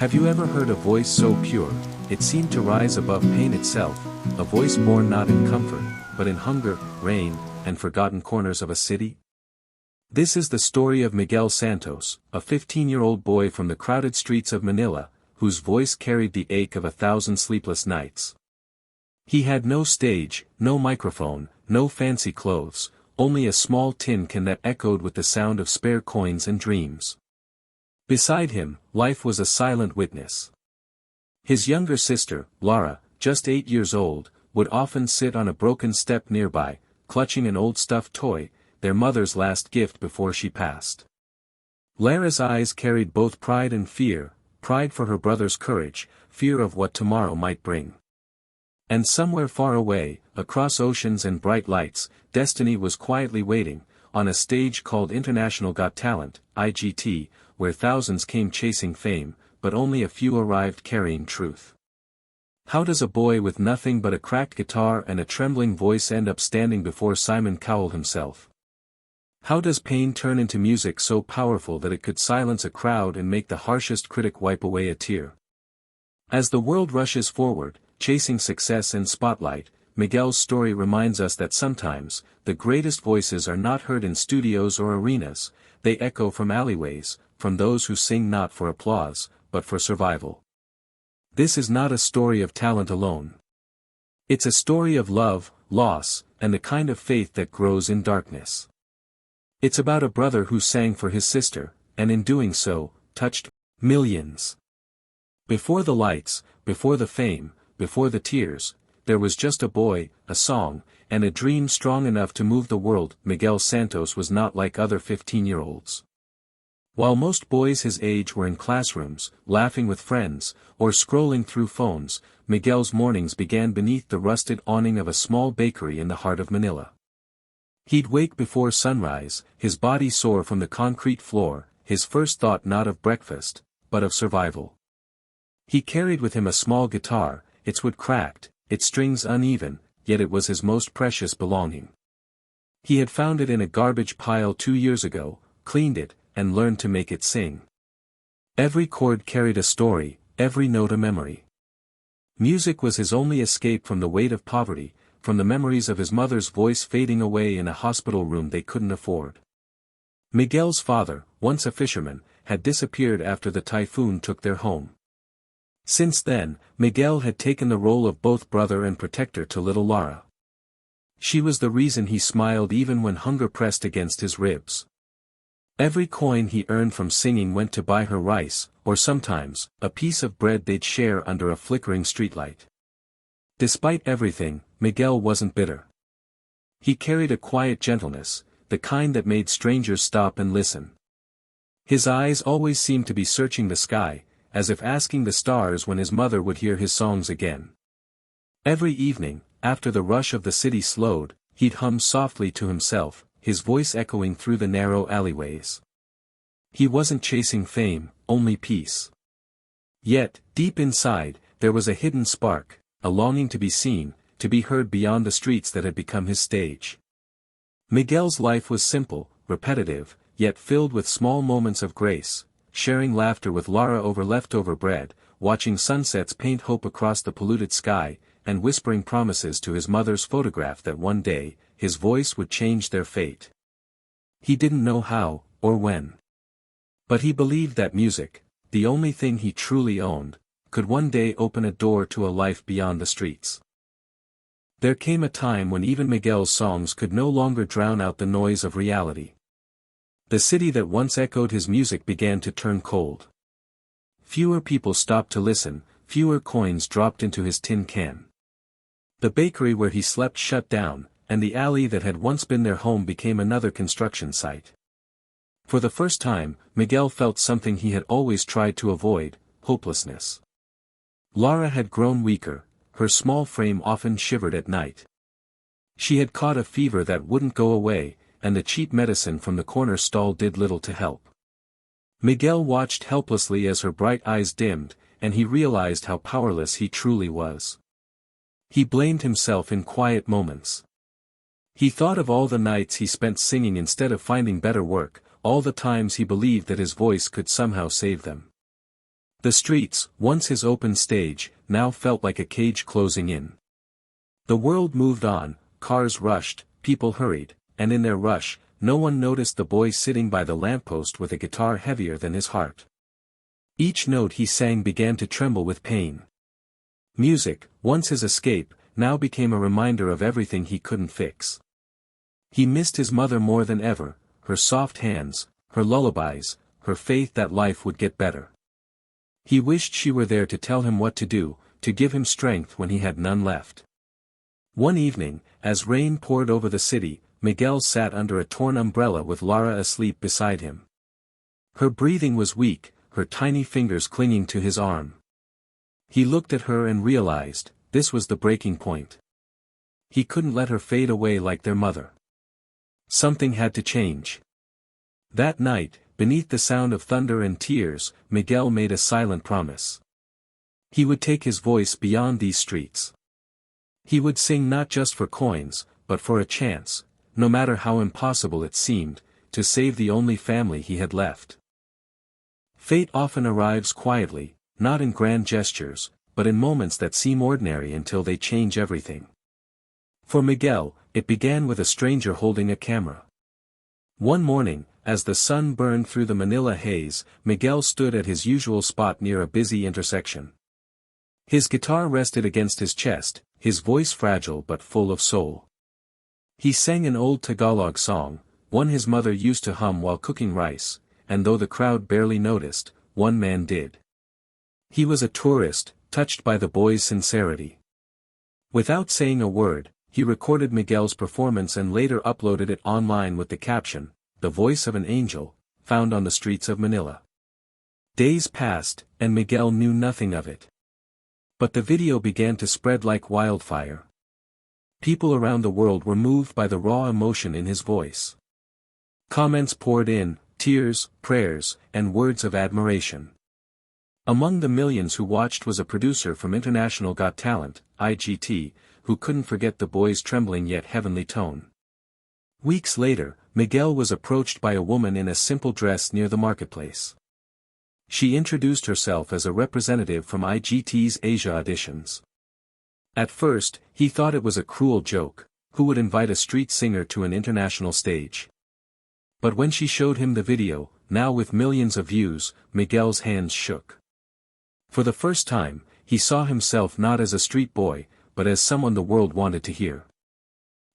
Have you ever heard a voice so pure, it seemed to rise above pain itself, a voice born not in comfort, but in hunger, rain, and forgotten corners of a city? This is the story of Miguel Santos, a 15-year-old boy from the crowded streets of Manila, whose voice carried the ache of 1,000 sleepless nights. He had no stage, no microphone, no fancy clothes, only a small tin can that echoed with the sound of spare coins and dreams. Beside him, life was a silent witness. His younger sister, Laura, just 8 years old, would often sit on a broken step nearby, clutching an old stuffed toy, their mother's last gift before she passed. Lara's eyes carried both pride and fear, pride for her brother's courage, fear of what tomorrow might bring. And somewhere far away, across oceans and bright lights, destiny was quietly waiting, on a stage called International Got Talent, AGT, where thousands came chasing fame, but only a few arrived carrying truth. How does a boy with nothing but a cracked guitar and a trembling voice end up standing before Simon Cowell himself? How does pain turn into music so powerful that it could silence a crowd and make the harshest critic wipe away a tear? As the world rushes forward, chasing success and spotlight, Miguel's story reminds us that sometimes, the greatest voices are not heard in studios or arenas, they echo from alleyways, from those who sing not for applause, but for survival. This is not a story of talent alone. It's a story of love, loss, and the kind of faith that grows in darkness. It's about a brother who sang for his sister, and in doing so, touched millions. Before the lights, before the fame, before the tears, there was just a boy, a song, and a dream strong enough to move the world. Miguel Santos was not like other 15-year-olds. While most boys his age were in classrooms, laughing with friends, or scrolling through phones, Miguel's mornings began beneath the rusted awning of a small bakery in the heart of Manila. He'd wake before sunrise, his body sore from the concrete floor, his first thought not of breakfast, but of survival. He carried with him a small guitar, its wood cracked, its strings uneven, yet it was his most precious belonging. He had found it in a garbage pile 2 years ago, cleaned it, and learned to make it sing. Every chord carried a story, every note a memory. Music was his only escape from the weight of poverty, from the memories of his mother's voice fading away in a hospital room they couldn't afford. Miguel's father, once a fisherman, had disappeared after the typhoon took their home. Since then, Miguel had taken the role of both brother and protector to little Laura. She was the reason he smiled even when hunger pressed against his ribs. Every coin he earned from singing went to buy her rice, or sometimes, a piece of bread they'd share under a flickering streetlight. Despite everything, Miguel wasn't bitter. He carried a quiet gentleness, the kind that made strangers stop and listen. His eyes always seemed to be searching the sky, as if asking the stars when his mother would hear his songs again. Every evening, after the rush of the city slowed, he'd hum softly to himself, his voice echoing through the narrow alleyways. He wasn't chasing fame, only peace. Yet, deep inside, there was a hidden spark, a longing to be seen, to be heard beyond the streets that had become his stage. Miguel's life was simple, repetitive, yet filled with small moments of grace, sharing laughter with Laura over leftover bread, watching sunsets paint hope across the polluted sky, and whispering promises to his mother's photograph that one day, his voice would change their fate. He didn't know how, or when. But he believed that music, the only thing he truly owned, could one day open a door to a life beyond the streets. There came a time when even Miguel's songs could no longer drown out the noise of reality. The city that once echoed his music began to turn cold. Fewer people stopped to listen, fewer coins dropped into his tin can. The bakery where he slept shut down, and the alley that had once been their home became another construction site. For the first time, Miguel felt something he had always tried to avoid, hopelessness. Laura had grown weaker, her small frame often shivered at night. She had caught a fever that wouldn't go away, and the cheap medicine from the corner stall did little to help. Miguel watched helplessly as her bright eyes dimmed, and he realized how powerless he truly was. He blamed himself in quiet moments. He thought of all the nights he spent singing instead of finding better work, all the times he believed that his voice could somehow save them. The streets, once his open stage, now felt like a cage closing in. The world moved on, cars rushed, people hurried, and in their rush, no one noticed the boy sitting by the lamppost with a guitar heavier than his heart. Each note he sang began to tremble with pain. Music, once his escape, now became a reminder of everything he couldn't fix. He missed his mother more than ever, her soft hands, her lullabies, her faith that life would get better. He wished she were there to tell him what to do, to give him strength when he had none left. One evening, as rain poured over the city, Miguel sat under a torn umbrella with Lara asleep beside him. Her breathing was weak, her tiny fingers clinging to his arm. He looked at her and realized, this was the breaking point. He couldn't let her fade away like their mother. Something had to change. That night, beneath the sound of thunder and tears, Miguel made a silent promise. He would take his voice beyond these streets. He would sing not just for coins, but for a chance, no matter how impossible it seemed, to save the only family he had left. Fate often arrives quietly, not in grand gestures, but in moments that seem ordinary until they change everything. For Miguel, it began with a stranger holding a camera. One morning, as the sun burned through the Manila haze, Miguel stood at his usual spot near a busy intersection. His guitar rested against his chest, his voice fragile but full of soul. He sang an old Tagalog song, one his mother used to hum while cooking rice, and though the crowd barely noticed, one man did. He was a tourist, touched by the boy's sincerity. Without saying a word, he recorded Miguel's performance and later uploaded it online with the caption, "The voice of an angel, found on the streets of Manila." Days passed, and Miguel knew nothing of it. But the video began to spread like wildfire. People around the world were moved by the raw emotion in his voice. Comments poured in, tears, prayers, and words of admiration. Among the millions who watched was a producer from International Got Talent, AGT, who couldn't forget the boy's trembling yet heavenly tone. Weeks later, Miguel was approached by a woman in a simple dress near the marketplace. She introduced herself as a representative from IGT's Asia auditions. At first, he thought it was a cruel joke, who would invite a street singer to an international stage? But when she showed him the video, now with millions of views, Miguel's hands shook. For the first time, he saw himself not as a street boy, but as someone the world wanted to hear.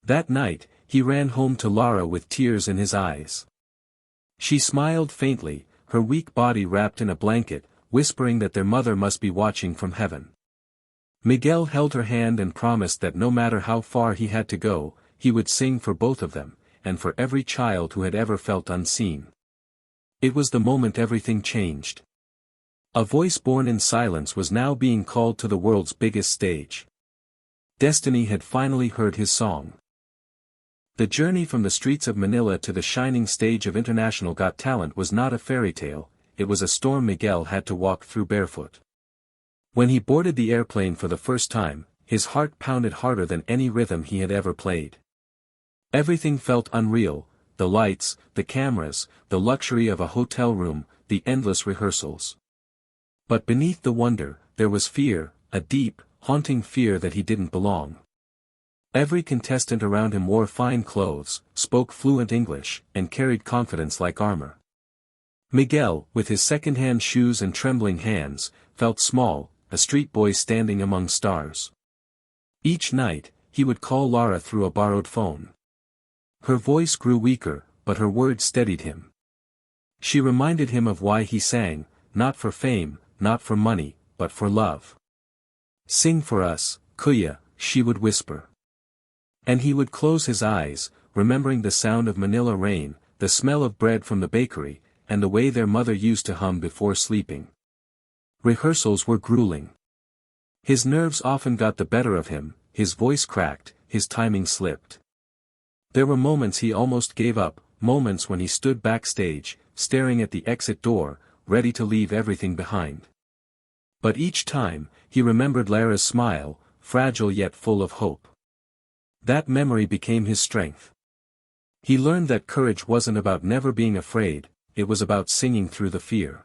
That night, he ran home to Lara with tears in his eyes. She smiled faintly, her weak body wrapped in a blanket, whispering that their mother must be watching from heaven. Miguel held her hand and promised that no matter how far he had to go, he would sing for both of them, and for every child who had ever felt unseen. It was the moment everything changed. A voice born in silence was now being called to the world's biggest stage. Destiny had finally heard his song. The journey from the streets of Manila to the shining stage of International Got Talent was not a fairy tale, it was a storm Miguel had to walk through barefoot. When he boarded the airplane for the first time, his heart pounded harder than any rhythm he had ever played. Everything felt unreal, the lights, the cameras, the luxury of a hotel room, the endless rehearsals. But beneath the wonder, there was fear, a deep, haunting fear that he didn't belong. Every contestant around him wore fine clothes, spoke fluent English, and carried confidence like armor. Miguel, with his second-hand shoes and trembling hands, felt small, a street boy standing among stars. Each night, he would call Lara through a borrowed phone. Her voice grew weaker, but her words steadied him. She reminded him of why he sang, not for fame, not for money, but for love. "Sing for us, Kuya," she would whisper. And he would close his eyes, remembering the sound of Manila rain, the smell of bread from the bakery, and the way their mother used to hum before sleeping. Rehearsals were grueling. His nerves often got the better of him, his voice cracked, his timing slipped. There were moments he almost gave up, moments when he stood backstage, staring at the exit door, ready to leave everything behind. But each time, he remembered Lara's smile, fragile yet full of hope. That memory became his strength. He learned that courage wasn't about never being afraid, it was about singing through the fear.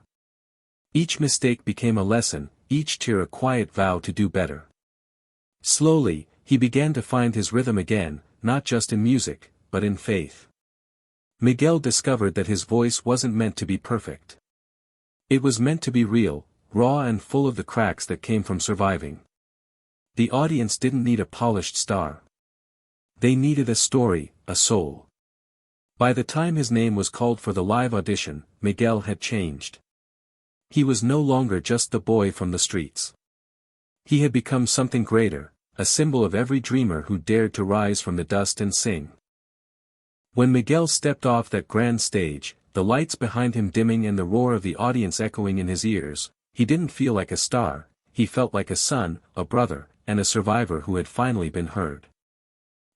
Each mistake became a lesson, each tear a quiet vow to do better. Slowly, he began to find his rhythm again, not just in music, but in faith. Miguel discovered that his voice wasn't meant to be perfect. It was meant to be real, raw and full of the cracks that came from surviving. The audience didn't need a polished star. They needed a story, a soul. By the time his name was called for the live audition, Miguel had changed. He was no longer just the boy from the streets. He had become something greater, a symbol of every dreamer who dared to rise from the dust and sing. When Miguel stepped off that grand stage, the lights behind him dimming and the roar of the audience echoing in his ears, he didn't feel like a star, he felt like a son, a brother, and a survivor who had finally been heard.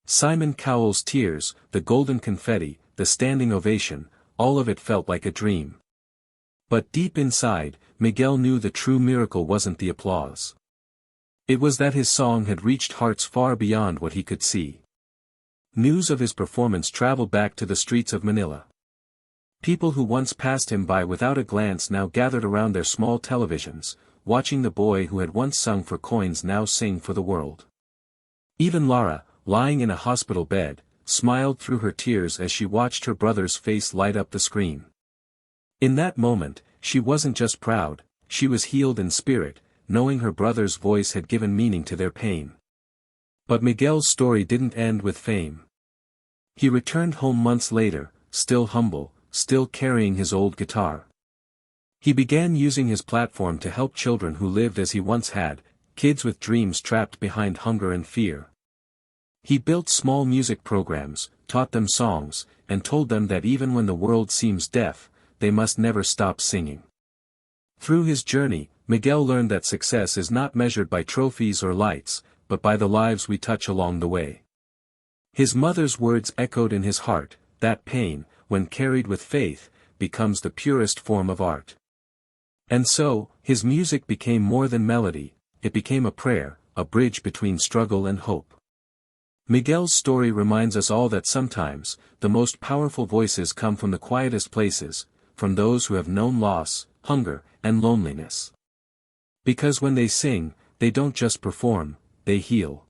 Simon Cowell's tears, the golden confetti, the standing ovation, all of it felt like a dream. But deep inside, Miguel knew the true miracle wasn't the applause. It was that his song had reached hearts far beyond what he could see. News of his performance traveled back to the streets of Manila. People who once passed him by without a glance now gathered around their small televisions, watching the boy who had once sung for coins now sing for the world. Even Lara, lying in a hospital bed, smiled through her tears as she watched her brother's face light up the screen. In that moment, she wasn't just proud, she was healed in spirit, knowing her brother's voice had given meaning to their pain. But Miguel's story didn't end with fame. He returned home months later, still humble, still carrying his old guitar. He began using his platform to help children who lived as he once had, kids with dreams trapped behind hunger and fear. He built small music programs, taught them songs, and told them that even when the world seems deaf, they must never stop singing. Through his journey, Miguel learned that success is not measured by trophies or lights, but by the lives we touch along the way. His mother's words echoed in his heart, that pain, when carried with faith, becomes the purest form of art. And so, his music became more than melody, it became a prayer, a bridge between struggle and hope. Miguel's story reminds us all that sometimes, the most powerful voices come from the quietest places, from those who have known loss, hunger, and loneliness. Because when they sing, they don't just perform, they heal.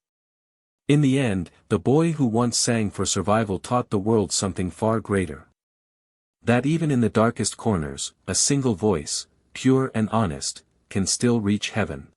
In the end, the boy who once sang for survival taught the world something far greater. That even in the darkest corners, a single voice, pure and honest, can still reach heaven.